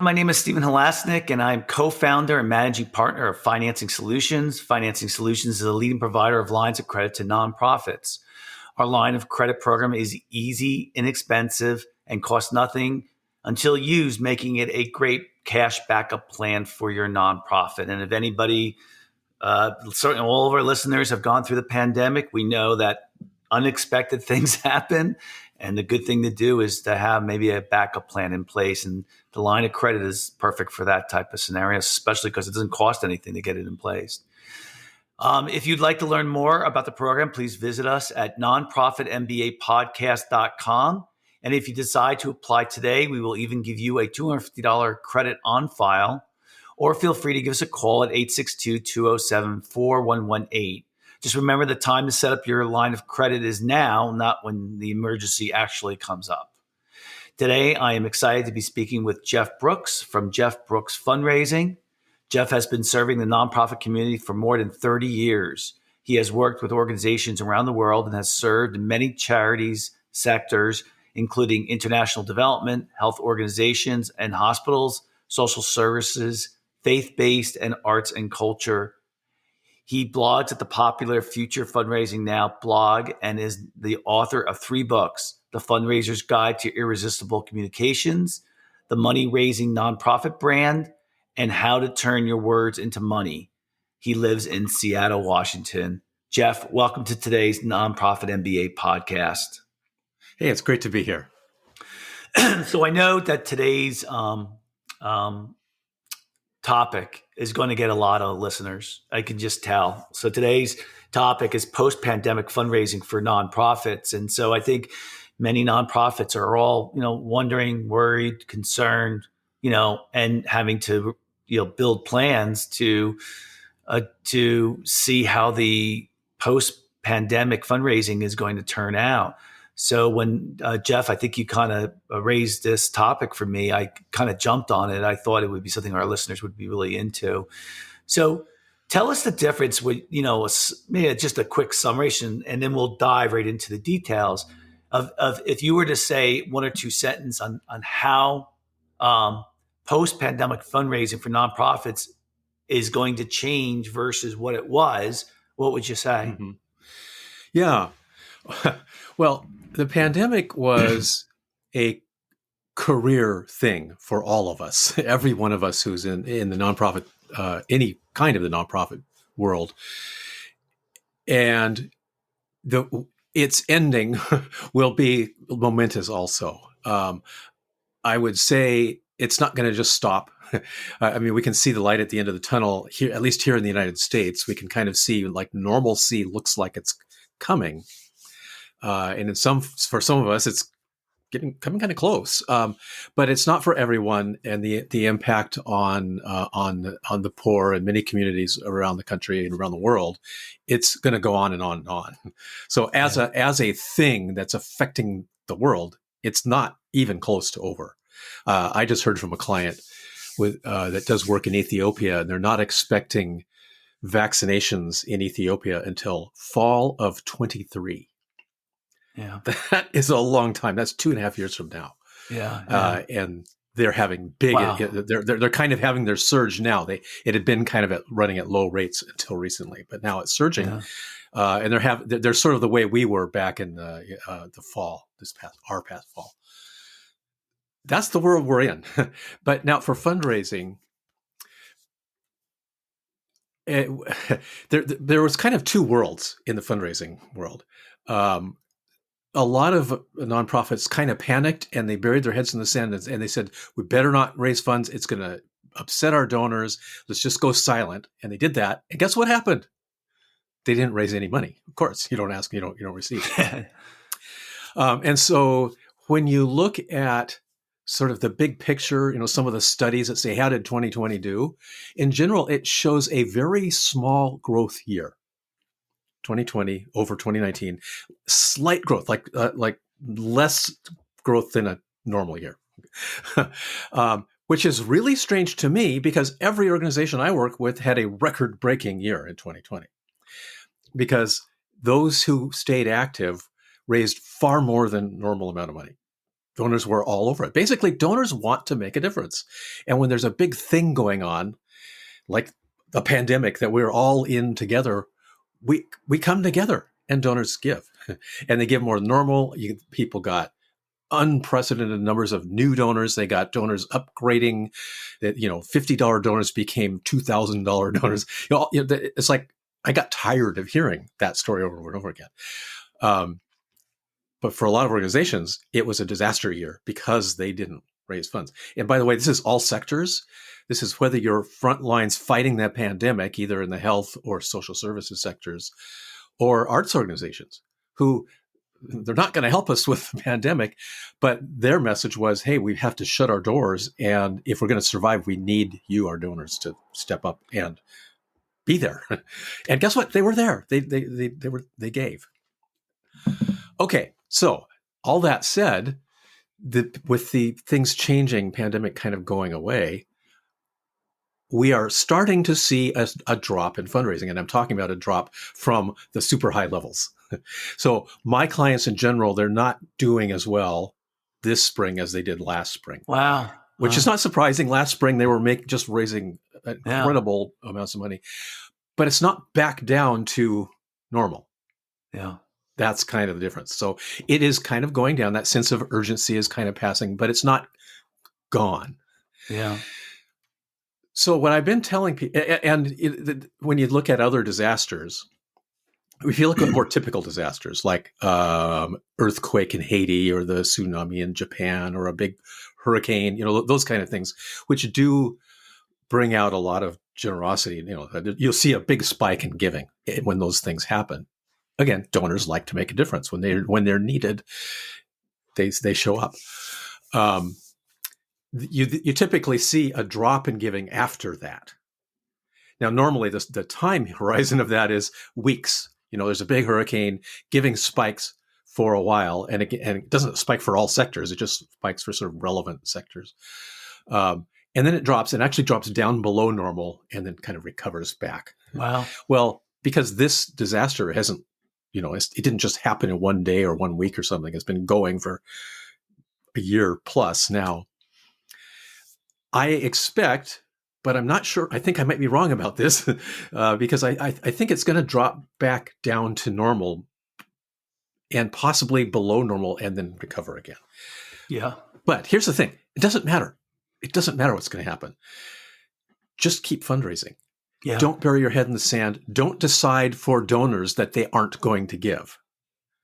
My name is Stephen Halasnik, and I'm co-founder and managing partner of Financing Solutions. Financing Solutions is a leading provider of lines of credit to nonprofits. Our line of credit program is easy, inexpensive, and costs nothing until used, making it a great cash backup plan for your nonprofit. And if anybody, certainly all of our listeners have gone through the pandemic, we know that unexpected things happen. And the good thing to do is to have maybe a backup plan in place. And the line of credit is perfect for that type of scenario, especially because it doesn't cost anything to get it in place. If you'd like to learn more about the program, please visit us at nonprofitmbapodcast.com. And if you decide to apply today, we will even give you a $250 credit on file, or feel free to give us a call at 862-207-4118. Just remember, the time to set up your line of credit is now, not when the emergency actually comes up. Today, I am excited to be speaking with Jeff Brooks from Jeff Brooks Fundraising. Jeff has been serving the nonprofit community for more than 30 years. He has worked with organizations around the world and has served in many charities sectors, including international development, health organizations and hospitals, social services, faith-based, and arts and culture. He blogs at the popular Future Fundraising Now blog and is the author of 3 books: The Fundraiser's Guide to Irresistible Communications, The Money-Raising Nonprofit Brand, and How to Turn Your Words into Money. He lives in Seattle, Washington. Jeff, welcome to today's Nonprofit MBA podcast. Hey, it's great to be here. So I know that today's topic is going to get a lot of listeners. I can just tell. So today's topic is post-pandemic fundraising for nonprofits. And so I think many nonprofits are all, wondering, worried, concerned, and having to, build plans to see how the post-pandemic fundraising is going to turn out. So when Jeff, I think you kind of raised this topic for me, I kind of jumped on it. I thought it would be something our listeners would be really into. So tell us the difference with, maybe just a quick summation, and then we'll dive right into the details of if you were to say 1 or 2 sentences on how post-pandemic fundraising for nonprofits is going to change versus what it was, what would you say? Mm-hmm. Yeah. Well, the pandemic was a career thing for all of us, every one of us who's in the nonprofit, any kind of the nonprofit world. And its ending will be momentous also. I would say it's not going to just stop. I mean, we can see the light at the end of the tunnel here, at least here in the United States. We can kind of see like normalcy looks like it's coming. And for some of us, it's coming kind of close, but it's not for everyone. And the impact on the poor in many communities around the country and around the world, it's going to go on and on and on. So as a thing that's affecting the world, it's not even close to over. I just heard from a client that does work in Ethiopia, and they're not expecting vaccinations in Ethiopia until fall of 23. Yeah, that is a long time. That's 2.5 years from now. Yeah. And they're having big. Wow. They're kind of having their surge now. It had been kind of running at low rates until recently, but now it's surging. Yeah. And they're sort of the way we were back in the fall, our past fall. That's the world we're in. But now for fundraising, there was kind of 2 worlds in the fundraising world. A lot of nonprofits kind of panicked and they buried their heads in the sand and they said, we better not raise funds. It's going to upset our donors. Let's just go silent. And they did that. And guess what happened? They didn't raise any money. Of course, you don't ask, you don't receive. And so when you look at sort of the big picture, some of the studies that say, how did 2020 do? In general, it shows a very small growth year. 2020 over 2019, slight growth, like less growth than a normal year, which is really strange to me because every organization I work with had a record-breaking year in 2020 because those who stayed active raised far more than normal amount of money. donors were all over it. Basically, donors want to make a difference. And when there's a big thing going on, like a pandemic that we're all in together, we come together and donors give. And they give more than normal. People got unprecedented numbers of new donors. They got donors upgrading. That $50 donors became $2,000 donors. It's like I got tired of hearing that story over and over again. But for a lot of organizations, it was a disaster year because they didn't raise funds. And by the way, this is all sectors. This is whether you're front lines fighting that pandemic, either in the health or social services sectors, or arts organizations who they're not going to help us with the pandemic, but their message was, hey, we have to shut our doors. And if we're going to survive, we need you, our donors, to step up and be there. And guess what? They were there. They gave. Okay. So all that said, with the things changing, pandemic kind of going away, we are starting to see a drop in fundraising. And I'm talking about a drop from the super high levels. So my clients in general, they're not doing as well this spring as they did last spring. Wow. Which is not surprising. Last spring, they were just raising incredible amounts of money. But it's not back down to normal. Yeah. That's kind of the difference. So it is kind of going down. That sense of urgency is kind of passing, but it's not gone. Yeah. So what I've been telling people, and when you look at other disasters, if you look at more typical disasters like earthquake in Haiti or the tsunami in Japan or a big hurricane, those kind of things, which do bring out a lot of generosity. You'll see a big spike in giving when those things happen. Again, donors like to make a difference when they're needed. They show up. You typically see a drop in giving after that. Now, normally the time horizon of that is weeks. There's a big hurricane, giving spikes for a while, and it doesn't spike for all sectors. It just spikes for sort of relevant sectors. And then it drops and actually drops down below normal and then kind of recovers back. Wow. Well, because this disaster hasn't, it didn't just happen in one day or 1 week or something. It's been going for a year plus now. I expect, but I'm not sure. I think I might be wrong about this because I think it's going to drop back down to normal and possibly below normal and then recover again. Yeah. But here's the thing. It doesn't matter. It doesn't matter what's going to happen. Just keep fundraising. Yeah. Don't bury your head in the sand. Don't decide for donors that they aren't going to give.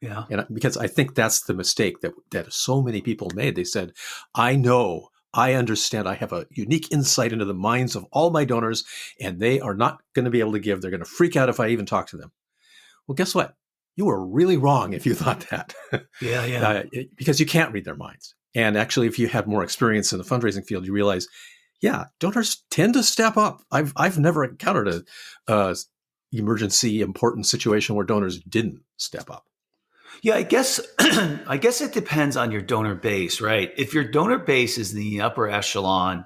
Yeah. And because I think that's the mistake that so many people made. They said, I know, I understand, I have a unique insight into the minds of all my donors, and they are not going to be able to give. They're going to freak out if I even talk to them. Well, guess what? You were really wrong if you thought that. Yeah. Because you can't read their minds. And actually, if you had more experience in the fundraising field, you realize, yeah, donors tend to step up. I've never encountered a emergency important situation where donors didn't step up. Yeah, I guess it depends on your donor base, right? If your donor base is the upper echelon,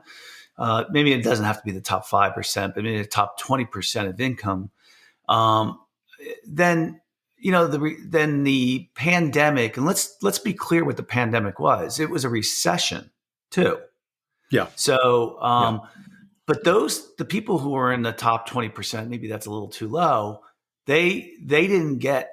maybe it doesn't have to be the top 5%, but maybe the top 20% of income, then then the pandemic, and let's be clear what the pandemic was. It was a recession too. Yeah. So, but the people who were in the top 20%, maybe that's a little too low. They didn't get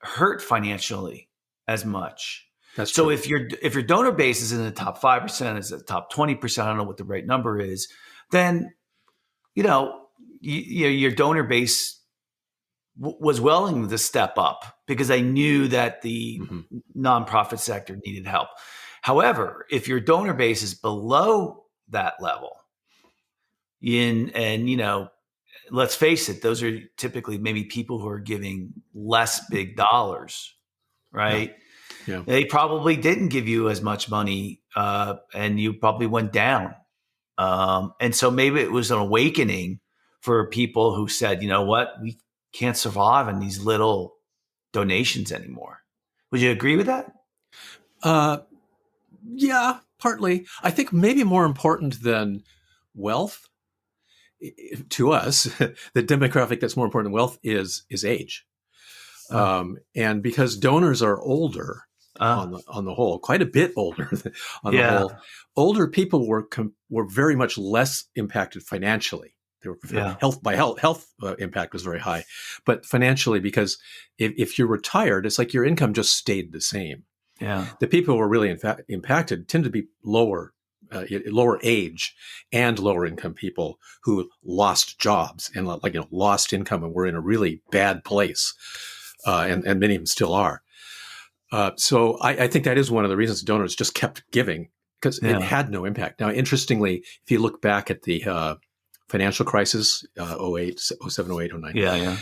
hurt financially as much. That's so true. If your donor base is in the top 5%, is the top 20%, I don't know what the right number is, then your donor base was willing to step up because they knew that the nonprofit sector needed help. However, if your donor base is below that level, let's face it, those are typically maybe people who are giving less big dollars, right? Yeah. They probably didn't give you as much money, and you probably went down. And so maybe it was an awakening for people who said, you know what, we can't survive on these little donations anymore. Would you agree with that? Yeah, partly. I think maybe more important than wealth to us, the demographic that's more important than wealth is age. And because donors are older, on the whole, quite a bit older on the Yeah. whole. Older people were very much less impacted financially. They were Yeah. health impact was very high, but financially, because if you're retired, it's like your income just stayed the same. Yeah. The people who were really impacted tend to be lower age and lower income people who lost jobs and lost income and were in a really bad place, and many of them still are. So I think that is one of the reasons donors just kept giving, because it Yeah. had no impact. Now, interestingly, if you look back at the financial crisis, 08, 07, 08, 09, Yeah. Yeah.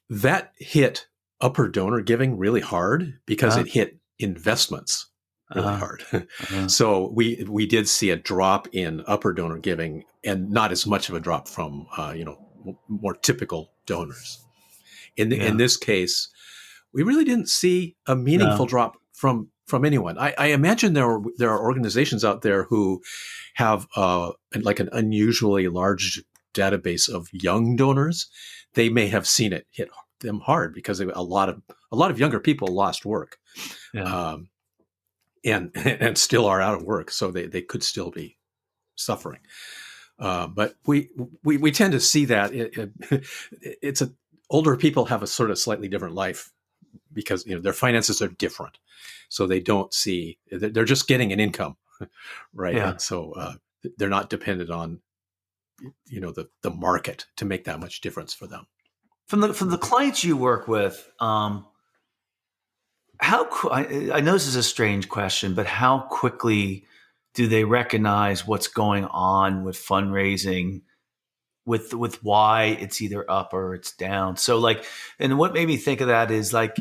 that hit upper donor giving really hard because Uh, it hit investments really uh, hard. uh, So we did see a drop in upper donor giving, and not as much of a drop from more typical donors. In yeah. this case, we really didn't see a meaningful No. drop from anyone. I imagine there are organizations out there who have like an unusually large database of young donors. They may have seen it hit them hard because a lot of younger people lost work, Yeah. um, and still are out of work, so they could still be suffering. But we tend to see that it's older people have a sort of slightly different life because their finances are different, so they don't see, they're just getting an income, right? Yeah. And so they're not dependent on the market to make that much difference for them. From the clients you work with, I know this is a strange question, but how quickly do they recognize what's going on with fundraising, with why it's either up or it's down? So like, and what made me think of that is like,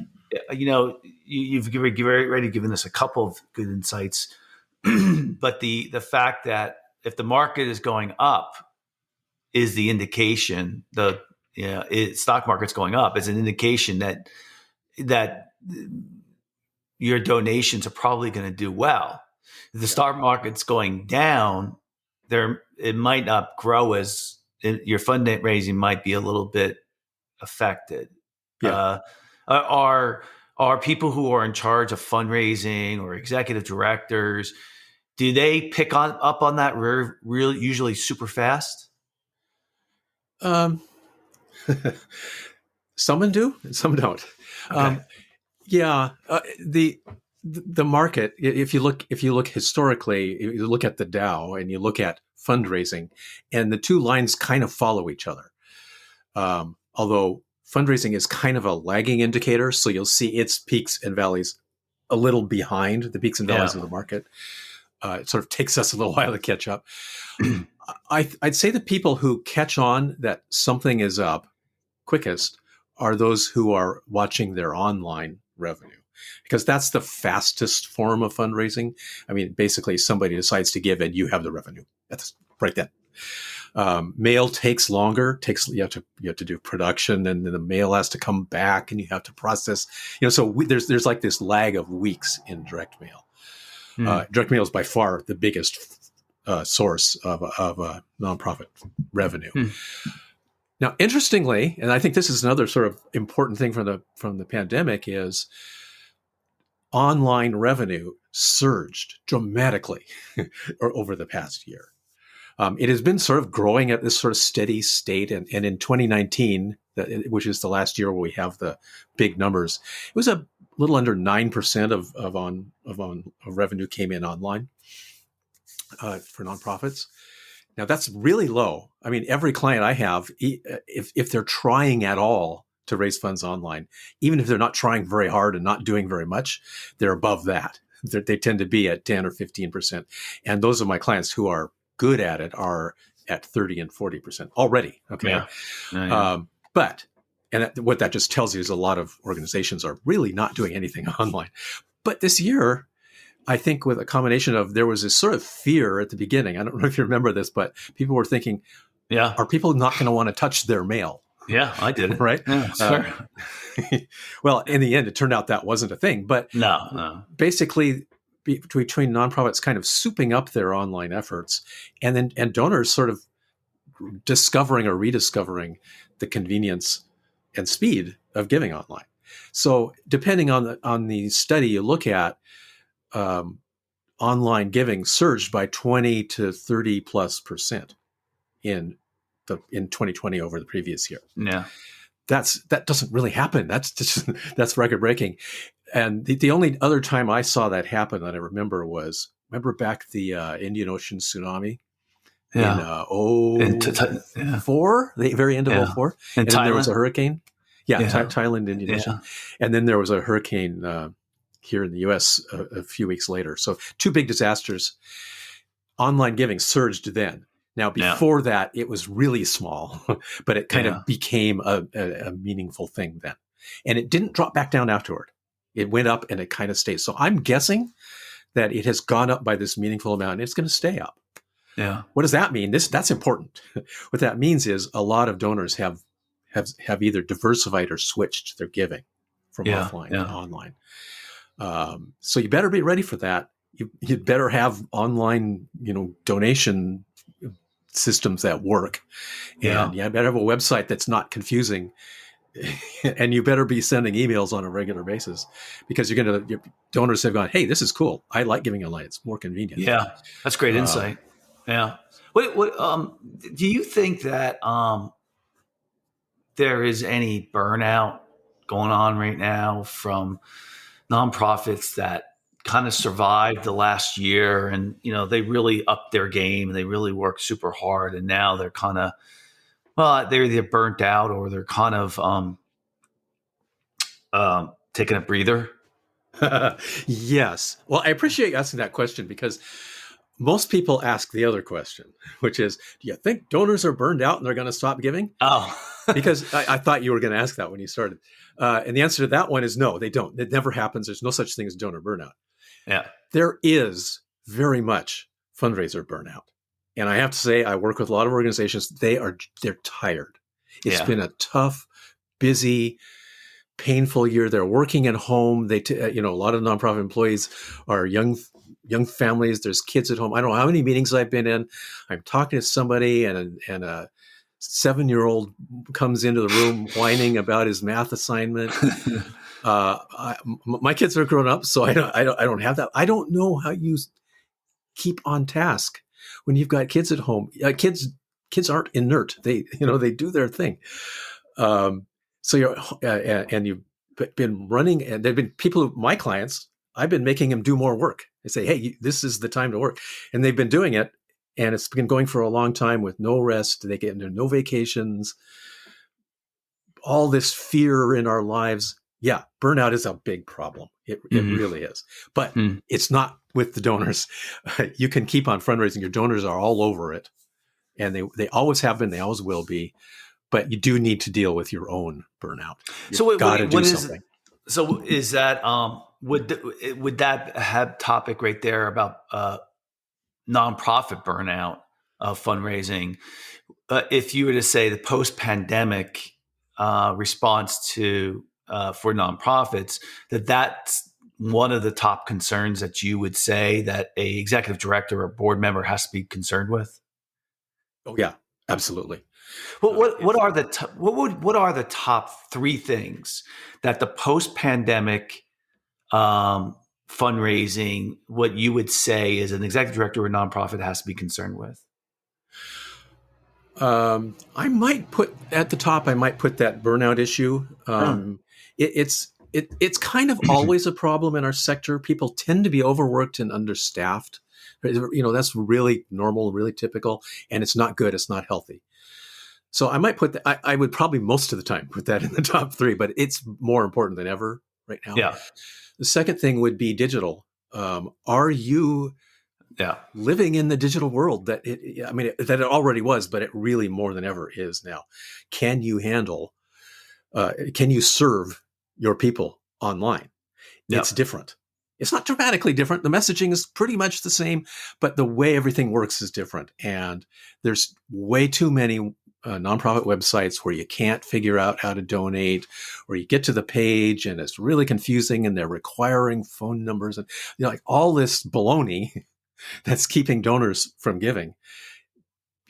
you've already given us a couple of good insights, but the fact that if the market is going up is the indication, stock market's going up is an indication that your donations are probably going to do well. If the stock market's going down, it might not grow your fundraising might be a little bit affected. Yeah. Uh, are people who are in charge of fundraising or executive directors, do they pick up on that real usually super fast? um, some do, some don't. Okay. Yeah, the market. If you look historically, you look at the Dow and you look at fundraising, and the two lines kind of follow each other. Although fundraising is kind of a lagging indicator, so you'll see its peaks and valleys a little behind the peaks and valleys Yeah. of the market. It sort of takes us a little while to catch up. I'd say the people who catch on that something is up quickest are those who are watching their online revenue, because that's the fastest form of fundraising. I mean, basically somebody decides to give and you have the revenue. That's right then. Mail takes longer. You have to do production, and then the mail has to come back, and you have to process. So there's like this lag of weeks in direct mail. Direct mail is by far the biggest source of nonprofit revenue. Now, interestingly, and I think this is another sort of important thing from the pandemic, is online revenue surged dramatically over the past year. It has been sort of growing at this sort of steady state, and in 2019, which is the last year where we have the big numbers, it was a little under 9% of revenue came in online for nonprofits. Now that's really low. I mean, every client I have, if they're trying at all to raise funds online, even if they're not trying very hard and not doing very much, they're above that. They tend to be at 10 or 15%. And those of my clients who are good at it are at 30 and 40% already. Okay. Yeah. Yeah. What that just tells you is a lot of organizations are really not doing anything online. But this year, I think with a combination of, there was this sort of fear at the beginning. I don't know if you remember this, but people were thinking, Yeah. are people not going to want to touch their mail? Yeah, I did it. Right? Yeah, sure. Well, in the end, it turned out that wasn't a thing. But No. basically, between nonprofits kind of souping up their online efforts, and donors sort of discovering or rediscovering the convenience and speed of giving online. So depending on the study you look at, online giving surged by 20 to 30+% in 2020 over the previous year. Yeah. That doesn't really happen. That's record breaking. And the only other time I saw that happen that I remember back the Indian Ocean tsunami in Yeah. In yeah. 04, the very end of Yeah. 04. In And then there was Thailand? a hurricane. Yeah, Yeah. Thailand, Indian Ocean. Yeah. And then there was a hurricane here in the US a few weeks later. So two big disasters. Online giving surged then. Now, before that, it was really small, but it kind of became a meaningful thing then. And it didn't drop back down afterward. It went up and it kind of stayed. So I'm guessing that it has gone up by this meaningful amount and it's going to stay up. Yeah. What does that mean? That's important. What that means is a lot of donors have either diversified or switched their giving from offline to online. So you better be ready for that. You'd better have online, donation systems that work, and you better have a website that's not confusing, and you better be sending emails on a regular basis because your donors have gone, hey, this is cool. I like giving online. It's more convenient. Yeah, that's great insight. Yeah. What do you think that there is any burnout going on right now from nonprofits that kind of survived the last year and, they really upped their game and they really worked super hard. And now they're kind of, they're either burnt out or they're kind of taking a breather. Yes. Well, I appreciate you asking that question because most people ask the other question, which is, do you think donors are burned out and they're going to stop giving? Oh, because I thought you were going to ask that when you started. And the answer to that one is no, they don't. It never happens. There's no such thing as donor burnout. Yeah. There is very much fundraiser burnout. And I have to say, I work with a lot of organizations. They're tired. It's been a tough, busy, painful year. They're working at home. A lot of nonprofit employees are young families. There's kids at home. I don't know how many meetings I've been in. I'm talking to somebody and a 7-year-old comes into the room whining about his math assignment. My kids are grown up, so I don't have that. I don't know how you keep on task when you've got kids at home. Kids aren't inert. They do their thing. So you've been running, and there've been people, my clients, I've been making them do more work. They say, hey, this is the time to work. And they've been doing it. And it's been going for a long time with no rest. They get into no vacations, all this fear in our lives. Yeah, burnout is a big problem. It really is. But it's not with the donors. You can keep on fundraising. Your donors are all over it. And they always have been. They always will be. But you do need to deal with your own burnout. So So is that would that have topic right there about nonprofit burnout of fundraising? If you were to say the post-pandemic response to for nonprofits, that's one of the top concerns that you would say that a executive director or board member has to be concerned with? Oh yeah, absolutely. Well, what are the top 3 things that the post-pandemic fundraising, what you would say is an executive director or a nonprofit has to be concerned with? I might put at the top. I might put that burnout issue. It's kind of always a problem in our sector. People tend to be overworked and understaffed. That's really normal, really typical, and it's not good. It's not healthy. So I might put that. I would probably most of the time put that in the top 3, but it's more important than ever right now. Yeah. The second thing would be digital. Are you living in the digital world that it already was, but it really more than ever is now? Can you handle, can you serve your people online? It's different. It's not dramatically different. The messaging is pretty much the same, but the way everything works is different. And there's way too many nonprofit websites where you can't figure out how to donate, or you get to the page and it's really confusing and they're requiring phone numbers and like all this baloney that's keeping donors from giving.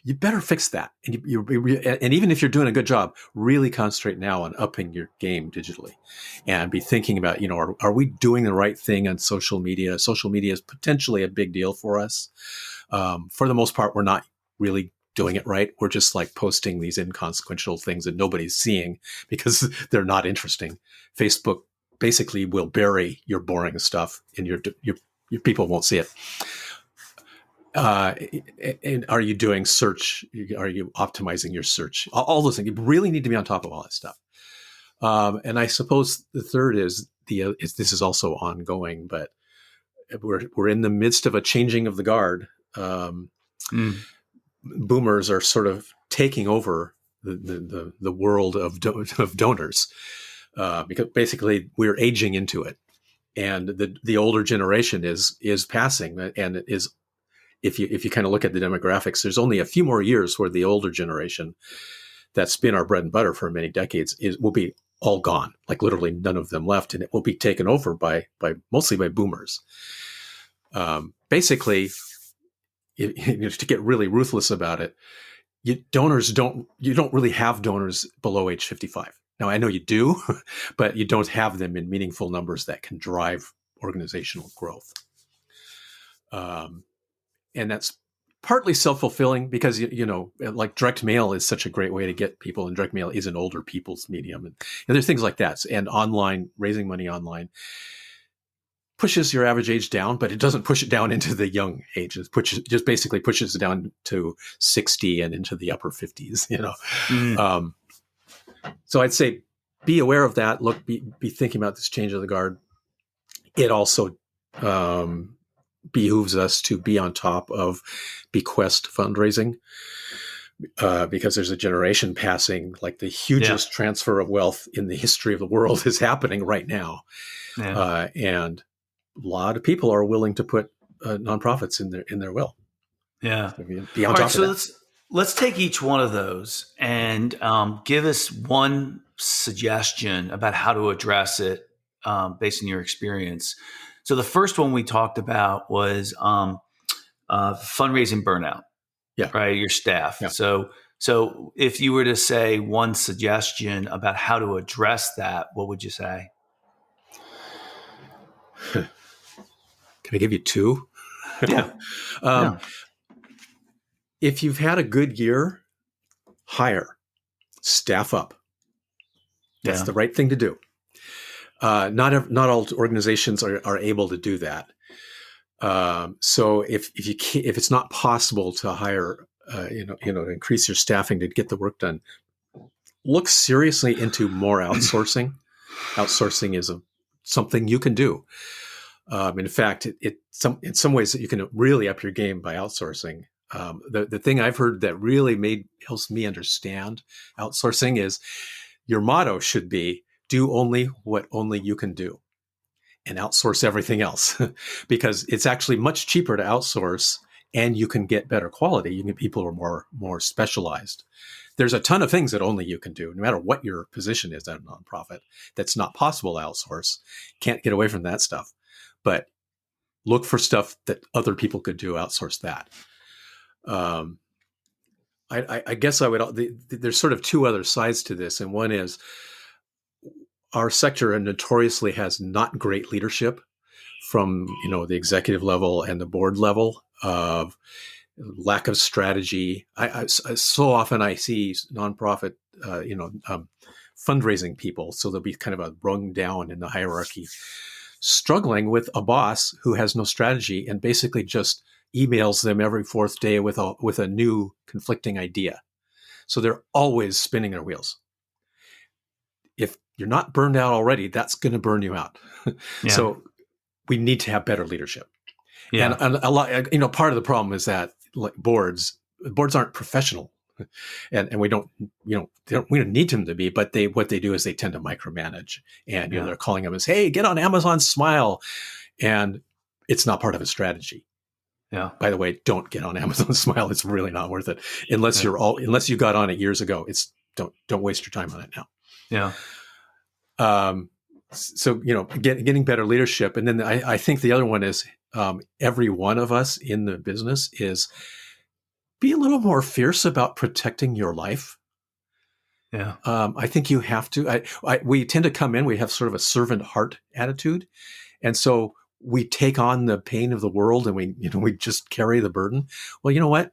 you better fix that. And and even if you're doing a good job, really concentrate now on upping your game digitally, and be thinking about, are we doing the right thing on social media? Social media is potentially a big deal for us. For the most part, we're not really doing it right. We're just like posting these inconsequential things that nobody's seeing because they're not interesting. Facebook basically will bury your boring stuff, and your people won't see it. And are you doing search? Are you optimizing your search? All those things. You really need to be on top of all that stuff. And I suppose the third is this is also ongoing, but we're in the midst of a changing of the guard. Boomers are sort of taking over the world of donors, because basically we're aging into it, and the older generation is passing, and it is. If you kind of look at the demographics, there's only a few more years where the older generation that's been our bread and butter for many decades will be all gone, like literally none of them left, and it will be taken over by mostly by boomers. Basically, to get really ruthless about it, you don't really have donors below age 55. Now, I know you do, but you don't have them in meaningful numbers that can drive organizational growth. And that's partly self-fulfilling because, like direct mail is such a great way to get people, and direct mail is an older people's medium. And there's things like that. And online, raising money online pushes your average age down, but it doesn't push it down into the young age. It just basically pushes it down to 60 and into the upper 50s, So I'd say be aware of that. Be thinking about this change of the guard. It also, behooves us to be on top of bequest fundraising, because there's a generation passing, like the hugest transfer of wealth in the history of the world is happening right now. And a lot of people are willing to put nonprofits in their will. Yeah. So be on top of that. Let's take each one of those and give us one suggestion about how to address it based on your experience. So the first one we talked about was fundraising burnout, right? Your staff. Yeah. So if you were to say one suggestion about how to address that, what would you say? Can I give you two? Yeah. If you've had a good year, hire, staff up. That's the right thing to do. Not all organizations are able to do that. So if it's not possible to hire, to increase your staffing to get the work done, look seriously into more outsourcing. Outsourcing is something you can do. In fact, in some ways that you can really up your game by outsourcing. The thing I've heard that really helps me understand outsourcing is your motto should be, do only what only you can do, and outsource everything else, because it's actually much cheaper to outsource, and you can get better quality. You can get people who are more specialized. There's a ton of things that only you can do, no matter what your position is at a nonprofit, that's not possible to outsource. Can't get away from that stuff. But look for stuff that other people could do, outsource that. I guess there's sort of two other sides to this. And one is, our sector notoriously has not great leadership from, the executive level and the board level, of lack of strategy. So often I see nonprofit, fundraising people. So they'll be kind of a rung down in the hierarchy, struggling with a boss who has no strategy and basically just emails them every fourth day with a new conflicting idea. So they're always spinning their wheels. If you're not burned out already, that's going to burn you out. Yeah. So we need to have better leadership. Yeah. And a lot, part of the problem is that, like, boards aren't professional, and we don't need them to be, but what they do is they tend to micromanage, and they're calling them as, hey, get on Amazon Smile, and it's not part of a strategy. Yeah. By the way, don't get on Amazon Smile. It's really not worth it unless you got on it years ago. Don't waste your time on it now. Yeah. So, getting better leadership. And then I think the other one is, every one of us in the business is be a little more fierce about protecting your life. Yeah. I think you have to. We tend to come in, we have sort of a servant heart attitude. And so we take on the pain of the world and we just carry the burden. Well, you know what?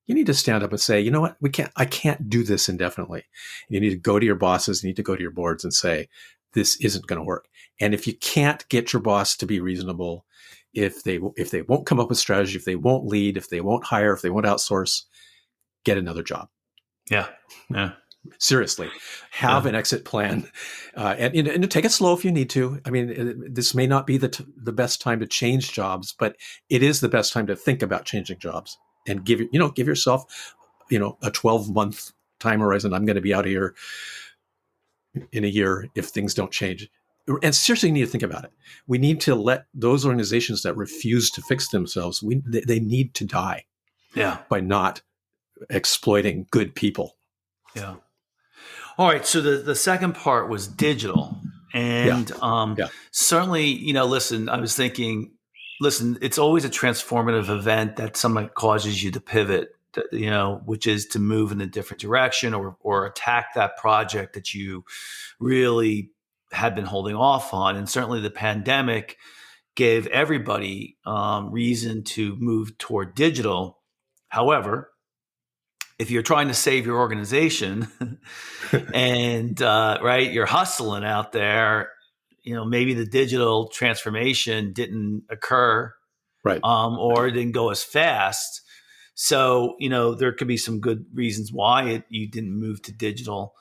You need to stand up and say, you know what? I can't do this indefinitely. You need to go to your bosses, you need to go to your boards and say, this isn't going to work. And if you can't get your boss to be reasonable, if they won't come up with strategy, if they won't lead, if they won't hire, if they won't outsource, get another job. Yeah. Yeah. Seriously, have an exit plan, and take it slow if you need to. I mean, this may not be the best time to change jobs, but it is the best time to think about changing jobs and give yourself, a 12-month time horizon. I'm going to be out of here in a year if things don't change. And seriously, you need to think about it. We need to let those organizations that refuse to fix themselves, they need to die. Yeah. By not exploiting good people. Yeah. All right. So the second part was digital. And certainly, listen, I was thinking, it's always a transformative event that something causes you to pivot, which is to move in a different direction or attack that project that you really had been holding off on. And certainly the pandemic gave everybody reason to move toward digital. However, if you're trying to save your organization and right, you're hustling out there, maybe the digital transformation didn't occur, right, or it didn't go as fast. So there could be some good reasons why you didn't move to digital.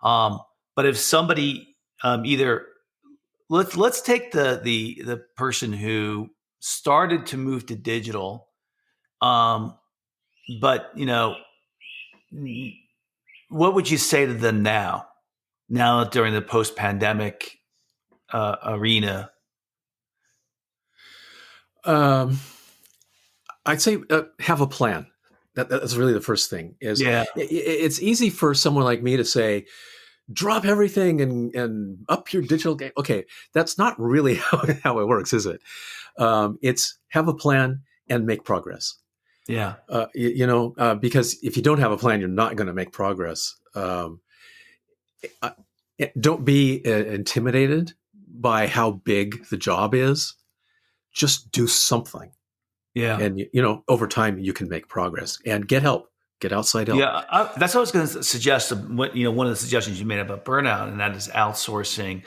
But if somebody either let's take the person who started to move to digital, but what would you say to them now during the post-pandemic arena? I'd say have a plan. That's really the first thing. It's easy for someone like me to say, drop everything and up your digital game. Okay, that's not really how it works, is it? It's have a plan and make progress. Yeah. Because if you don't have a plan, you're not going to make progress. Don't be intimidated by how big the job is. Just do something. Yeah. And, over time you can make progress and get help, get outside help. Yeah. That's what I was going to suggest. One of the suggestions you made about burnout, and that is outsourcing.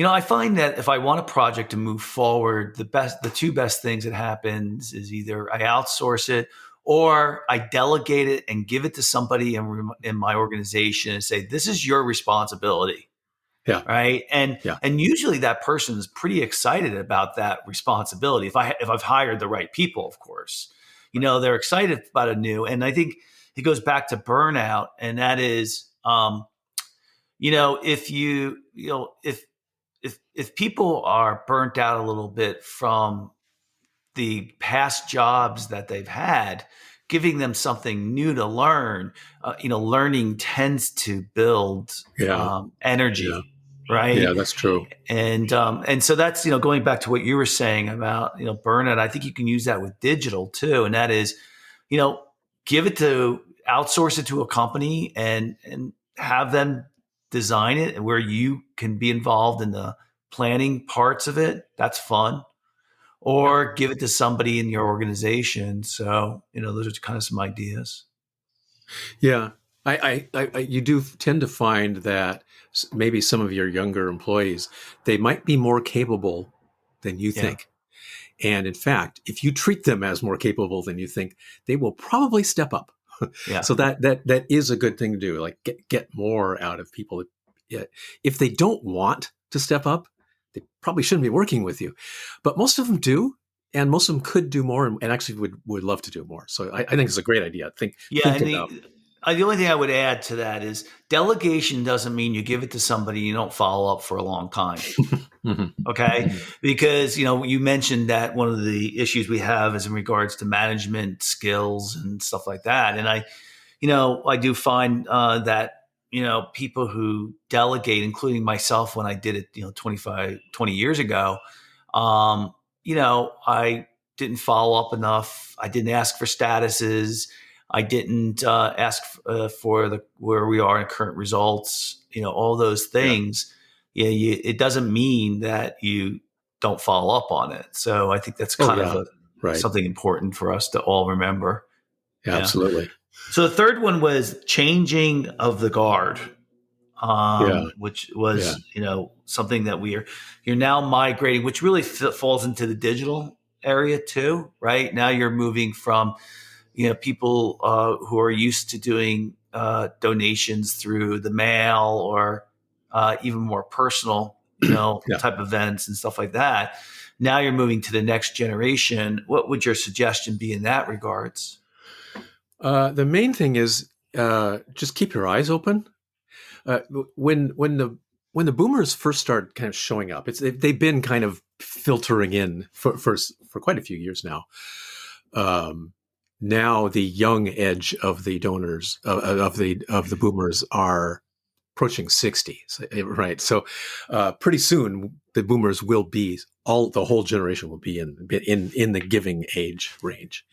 I find that if I want a project to move forward, the two best things that happens is either I outsource it or I delegate it and give it to somebody in my organization and say, this is your responsibility. Yeah. Right. And usually that person is pretty excited about that responsibility. If I've hired the right people, of course, they're excited about it new. And I think it goes back to burnout. And that is, if people are burnt out a little bit from the past jobs that they've had, giving them something new to learn, learning tends to build energy. Yeah. Right. Yeah, that's true. And so that's, going back to what you were saying about, burnout, I think you can use that with digital too. And that is, outsource it to a company and have them design it, and where you can be involved in the planning parts of it. That's fun. Or give it to somebody in your organization. So, those are kind of some ideas. Yeah. I you do tend to find that maybe some of your younger employees, they might be more capable than you think. And in fact, if you treat them as more capable than you think, they will probably step up. Yeah. So that is a good thing to do. Like get more out of people. If they don't want to step up, they probably shouldn't be working with you. But most of them do. And most of them could do more and actually would love to do more. So I think it's a great idea. Think about. The only thing I would add to that is delegation doesn't mean you give it to somebody you don't follow up for a long time. Mm-hmm. Okay. Mm-hmm. Because, you mentioned that one of the issues we have is in regards to management skills and stuff like that. And I do find that, people who delegate, including myself when I did it, 20 years ago, I didn't follow up enough. I didn't ask for statuses. I didn't ask for where we are in current results. All those Yeah. things. Yeah, it doesn't mean that you don't follow up on it. So I think that's Oh kind of yeah. Right. something important for us to all remember. Yeah, Yeah. absolutely. So the third one was changing of the guard, Yeah. which Yeah. was something that you're now migrating, which really falls into the digital area too, right? Now you're moving from people who are used to doing donations through the mail or even more personal, Yeah. type events and stuff like that. Now you're moving to the next generation. What would your suggestion be in that regards? The main thing is just keep your eyes open. Uh, when the boomers first started kind of showing up, they've been kind of filtering in for quite a few years now. Now the young edge of the donors of the boomers are approaching 60, right? So pretty soon the boomers will be the whole generation will be in the giving age range.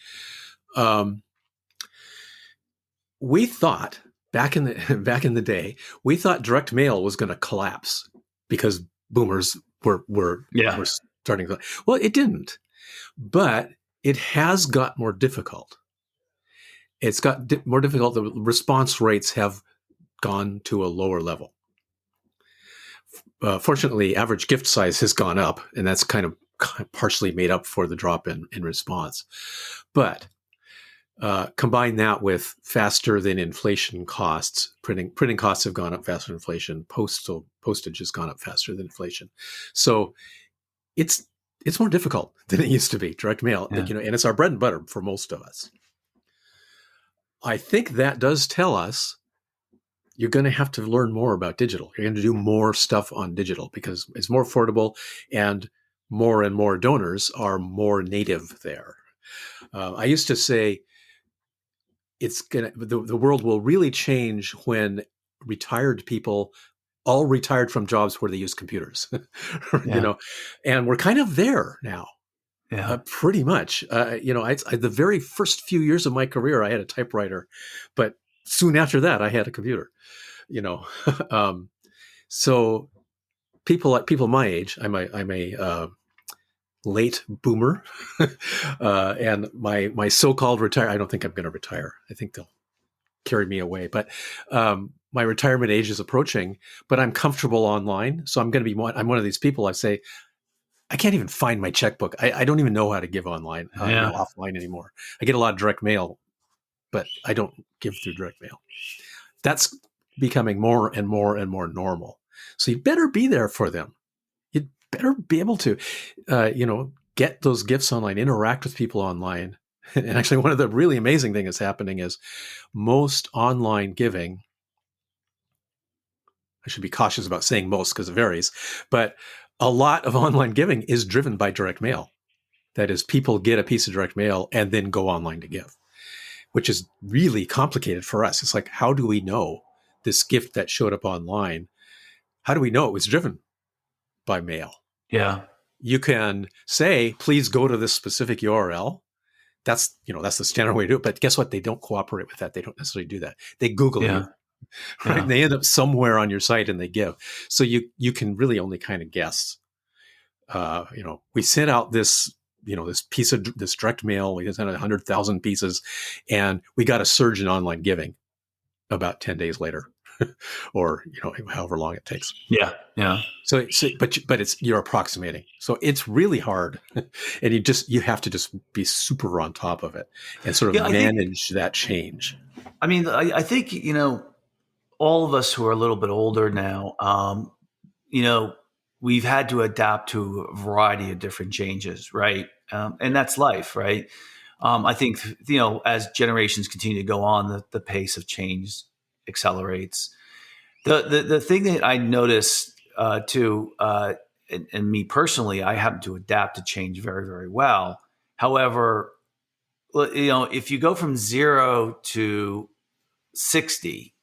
We thought back in the back in the day, we thought direct mail was going to collapse because boomers were Yeah. starting to. Well, it didn't, but it has got more difficult. It's got more difficult. The response rates have gone to a lower level. Fortunately, average gift size has gone up, and that's kind of partially made up for the drop in response. But combine that with faster than inflation costs. Printing costs have gone up faster than inflation. Postage has gone up faster than inflation. So it's more difficult than it used to be. Direct mail, Yeah. and it's our bread and butter for most of us. I think that does tell us you're going to have to learn more about digital. You're going to do more stuff on digital because it's more affordable and more donors are more native there. I used to say the world will really change when retired people all retired from jobs where they use computers, Yeah. and we're kind of there now. Yeah. Pretty much. The very first few years of my career, I had a typewriter, but soon after that, I had a computer. um, so people my age, I'm a late boomer, and my so-called retire. I don't think I'm going to retire. I think they'll carry me away, but my retirement age is approaching. But I'm comfortable online, so I'm going to be. I'm one of these people. I say I can't even find my checkbook. I don't even know how to give online, Yeah. offline anymore. I get a lot of direct mail, but I don't give through direct mail. That's becoming more and more and more normal. So you better be there for them. You'd better be able to, get those gifts online, interact with people online. And actually, one of the really amazing things that's happening is most online giving. I should be cautious about saying most because it varies, but a lot of online giving is driven by direct mail. That is, people get a piece of direct mail and then go online to give, which is really complicated for us. It's like, how do we know this gift that showed up online? How do we know it was driven by mail? Yeah. You can say, please go to this specific URL. That's the standard way to do it. But guess what? They don't cooperate with that. They don't necessarily do that. They Google Yeah. you, right? Yeah. And they end up somewhere on your site and they give. So you can really only kind of guess. We sent out this this direct mail. We sent out 100,000 pieces, and we got a surge in online giving about 10 days later, or however long it takes. Yeah. Yeah. But you're approximating, so it's really hard, and you have to just be super on top of it and sort of manage that change. I mean, I think all of us who are a little bit older now, we've had to adapt to a variety of different changes, right? And that's life, right? I think as generations continue to go on, the pace of change accelerates. The thing that I noticed too, and me personally, I happen to adapt to change very, very well. However, if you go from 0 to 60,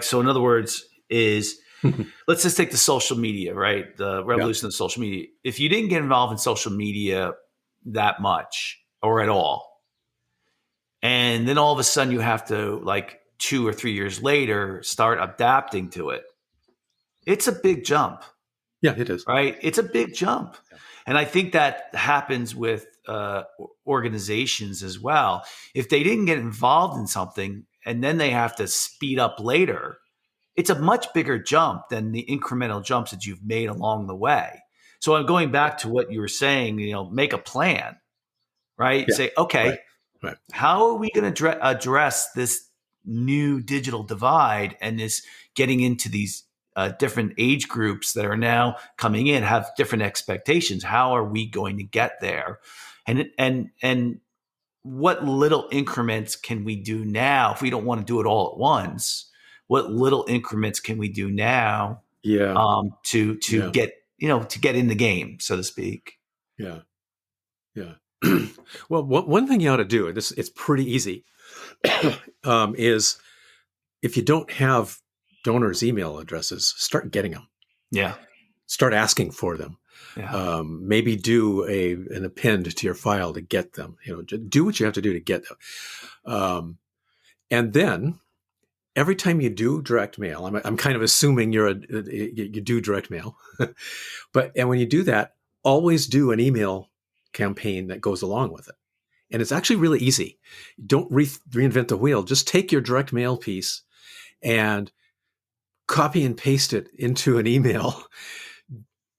so in other words, let's just take the social media, right? The revolution of social media. If you didn't get involved in social media that much or at all, And then all of a sudden you have to, like 2 or 3 years later, start adapting to it. It's a big jump, Yeah, it is. right? It's a big jump. Yeah. And I think that happens with organizations as well. If they didn't get involved in something and then they have to speed up later, it's a much bigger jump than the incremental jumps that you've made along the way. So I'm going back to what you were saying, make a plan, right? Yeah. Say, Right. okay, Right. how are we going to address this new digital divide and this getting into these different age groups that are now coming in have different expectations? How are we going to get there? And what little increments can we do now if we don't want to do it all at once? What little increments can we do now Yeah. to Yeah. get to get in the game, so to speak? Yeah. Yeah. Well, one thing you ought to do, and it's pretty easy, is if you don't have donors' email addresses, start getting them. Yeah, Start asking for them. yeah, Maybe do an append to your file to get them. Do what you have to do to get them. And then every time you do direct mail, I'm kind of assuming you do direct mail, and when you do that, always do an email campaign that goes along with it. And it's actually really easy. Don't reinvent the wheel. Just take your direct mail piece and copy and paste it into an email.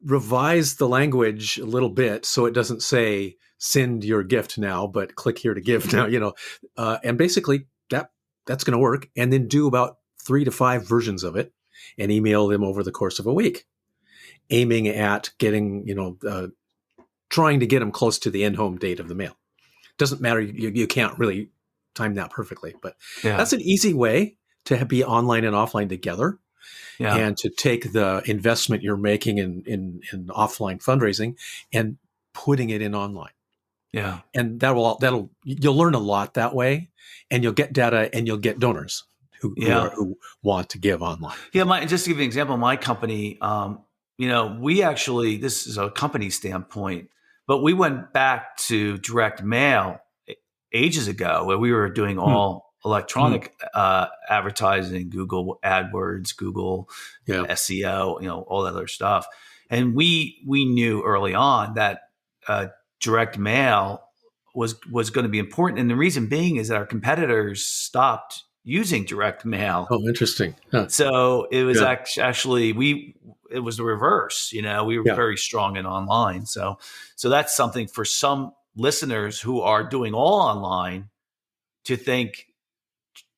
Revise the language a little bit so it doesn't say send your gift now, but click here to give now. And basically that's going to work. And then do about 3 to 5 versions of it and email them over the course of a week, aiming at getting trying to get them close to the in-home date of the mail. Doesn't matter. You can't really time that perfectly, but yeah, that's an easy way to be online and offline together. yeah. And to take the investment you're making in offline fundraising and putting it in online. Yeah. And you'll learn a lot that way, and you'll get data and you'll get donors who want to give online. Yeah. Just to give you an example, my company, we actually, this is a company standpoint, but we went back to direct mail ages ago where we were doing all electronic advertising, Google AdWords, Google SEO, all that other stuff. And we knew early on that direct mail was going to be important. And the reason being is that our competitors stopped using direct mail. Oh, interesting. Huh. So it was actually it was the reverse. We were very strong in online. So that's something for some listeners who are doing all online to think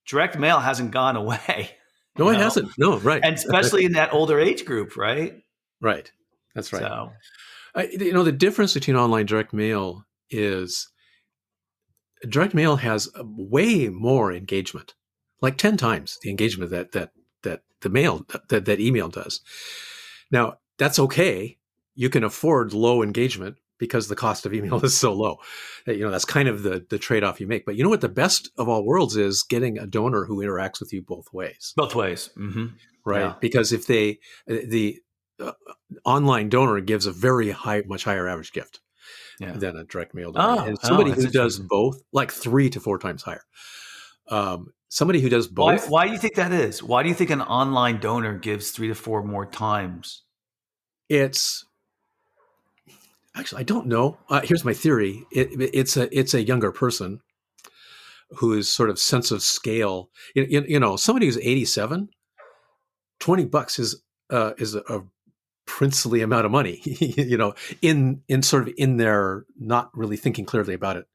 direct mail hasn't gone away. No, it hasn't. No, right. And especially in that older age group, right? Right. That's right. So, the difference between online direct mail is direct mail has way more engagement, like 10 times the engagement that the mail that email does. Now, that's okay. You can afford low engagement because the cost of email is so low. That's kind of the trade-off you make. But you know what the best of all worlds is? Getting a donor who interacts with you both ways. Both ways. Mm-hmm. Right. Yeah. Because if the online donor gives a much higher average gift than a direct mail donor. And somebody who does both, like 3 to 4 times higher. Somebody who does both. Why do you think that is? Why do you think an online donor gives 3 to 4 more times? Actually, I don't know. Here's my theory. It's a younger person whose sort of sense of scale. Somebody who's 87, $20 is a princely amount of money. In sort of in their not really thinking clearly about it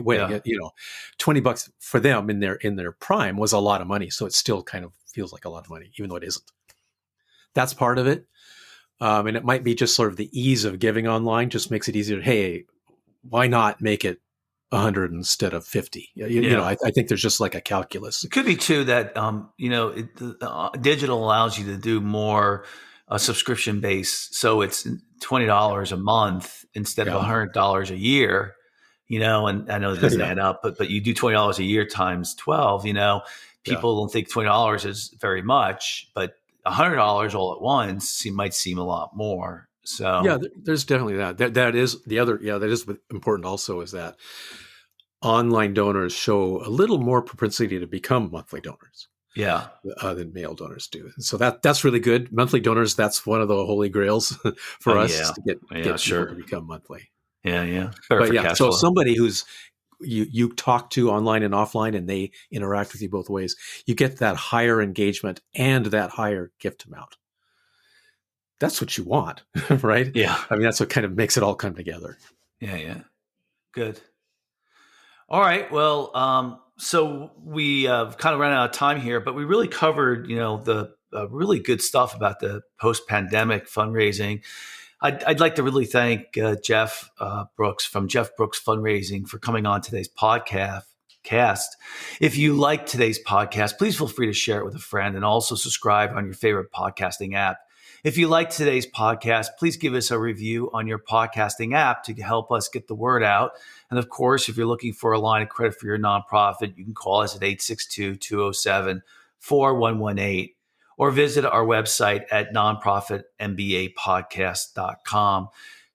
way. $20 for them in their prime was a lot of money. So it still kind of feels like a lot of money, even though it isn't. That's part of it. And it might be just sort of the ease of giving online just makes it easier. Hey, why not make it 100 instead of 50? I think there's just like a calculus. It could be too that, digital allows you to do more subscription based. So it's $20 a month instead of $100 a year, and I know it doesn't add up, but you do $20 a year times 12, people don't think $20 is very much, but $100 all at once might seem a lot more. So there's definitely that. That is the other. Yeah, that is important. Also, is that online donors show a little more propensity to become monthly donors Yeah. than male donors do. And so that's really good. Monthly donors, that's one of the holy grails for us Yeah. to Yeah. get people Sure. to become monthly. Yeah. Yeah. Better But for yeah, cash so flow. somebody who's you talk to online and offline and they interact with you both ways, you get that higher engagement and that higher gift amount. That's what you want, right? Yeah. I mean, that's what kind of makes it all come together. Yeah. Yeah. Good. All right. Well, so we kind of ran out of time here, but we really covered, the really good stuff about the post-pandemic fundraising. I'd like to really thank Jeff Brooks from Jeff Brooks Fundraising for coming on today's podcast. If you like today's podcast, please feel free to share it with a friend and also subscribe on your favorite podcasting app. If you like today's podcast, please give us a review on your podcasting app to help us get the word out. And of course, if you're looking for a line of credit for your nonprofit, you can call us at 862-207-4118 or visit our website at nonprofitmbapodcast.com.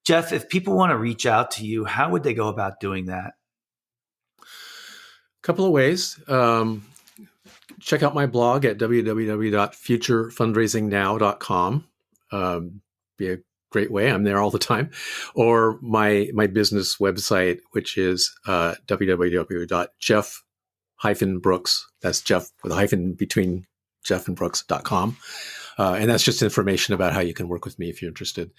Jeff, if people want to reach out to you, how would they go about doing that? Couple of ways. Check out my blog at www.futurefundraisingnow.com. Be a great way. I'm there all the time. Or my business website, which is www.jeff-brooks. That's Jeff with a hyphen between Jeff and Brooks.com. And that's just information about how you can work with me if you're interested.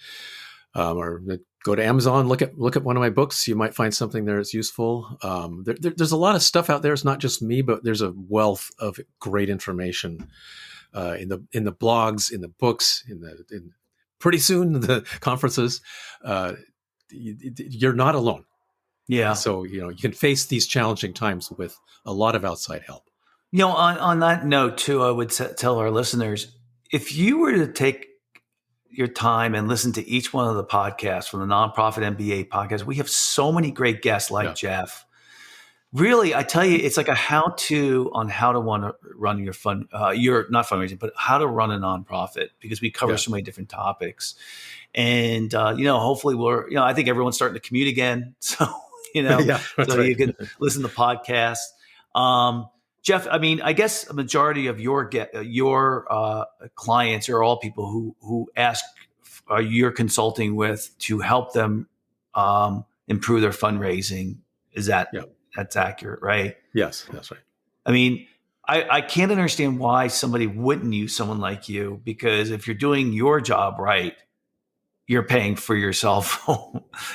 Or go to Amazon, look at one of my books. You might find something there that's useful. There's a lot of stuff out there. It's not just me, but there's a wealth of great information in the blogs, in the books, in pretty soon the conferences. You're not alone. Yeah. So you can face these challenging times with a lot of outside help. On that note too, I would tell our listeners, if you were to take your time and listen to each one of the podcasts from the Nonprofit MBA podcast, we have so many great guests like Jeff. Really, I tell you, it's like a how-to on how to want to run your your not fundraising, but how to run a nonprofit, because we cover so many different topics. And hopefully I think everyone's starting to commute again, so you can listen to podcasts. Jeff, I mean, I guess a majority of your clients are all people who ask you're consulting with to help them improve their fundraising. Is that that's accurate, right? Yes, that's right. I mean, I can't understand why somebody wouldn't use someone like you, because if you're doing your job right, you're paying for yourself,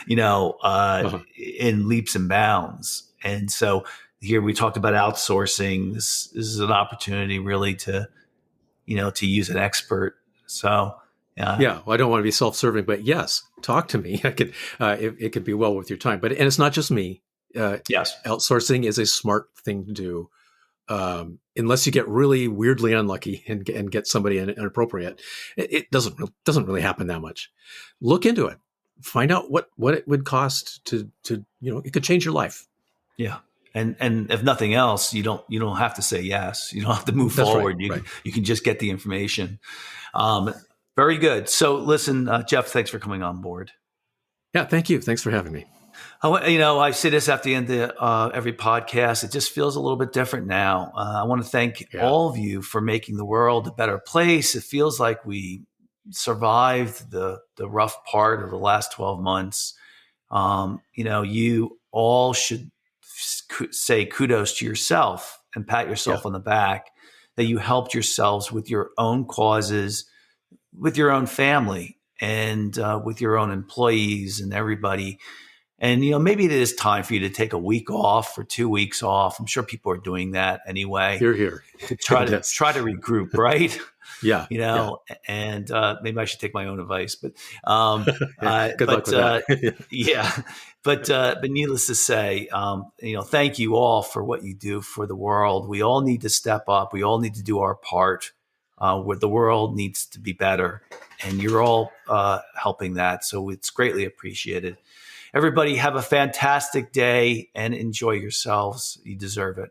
in leaps and bounds. And so here we talked about outsourcing. This is an opportunity really to use an expert. So, well, I don't want to be self-serving, but yes, talk to me. I could, it could be well worth your time. And it's not just me. Yes, outsourcing is a smart thing to do. Unless you get really weirdly unlucky and get somebody inappropriate, it doesn't really happen that much. Look into it. Find out what it would cost to it could change your life. Yeah. And if nothing else, you don't have to say yes. You don't have to move forward. You can just get the information. Very good. So listen, Jeff, thanks for coming on board. Yeah, thank you. Thanks for having me. I say this at the end of every podcast. It just feels a little bit different now. I want to thank all of you for making the world a better place. It feels like we survived the rough part of the last 12 months. You all should say kudos to yourself and pat yourself on the back that you helped yourselves with your own causes, with your own family, and with your own employees and everybody. And, maybe it is time for you to take a week off or 2 weeks off. I'm sure people are doing that anyway. Here. To try to regroup, right? And maybe I should take my own advice, but good luck with that. But needless to say, thank you all for what you do for the world. We all need to step up. We all need to do our part. Where the world needs to be better, and you're all helping that. So it's greatly appreciated. Everybody have a fantastic day and enjoy yourselves. You deserve it.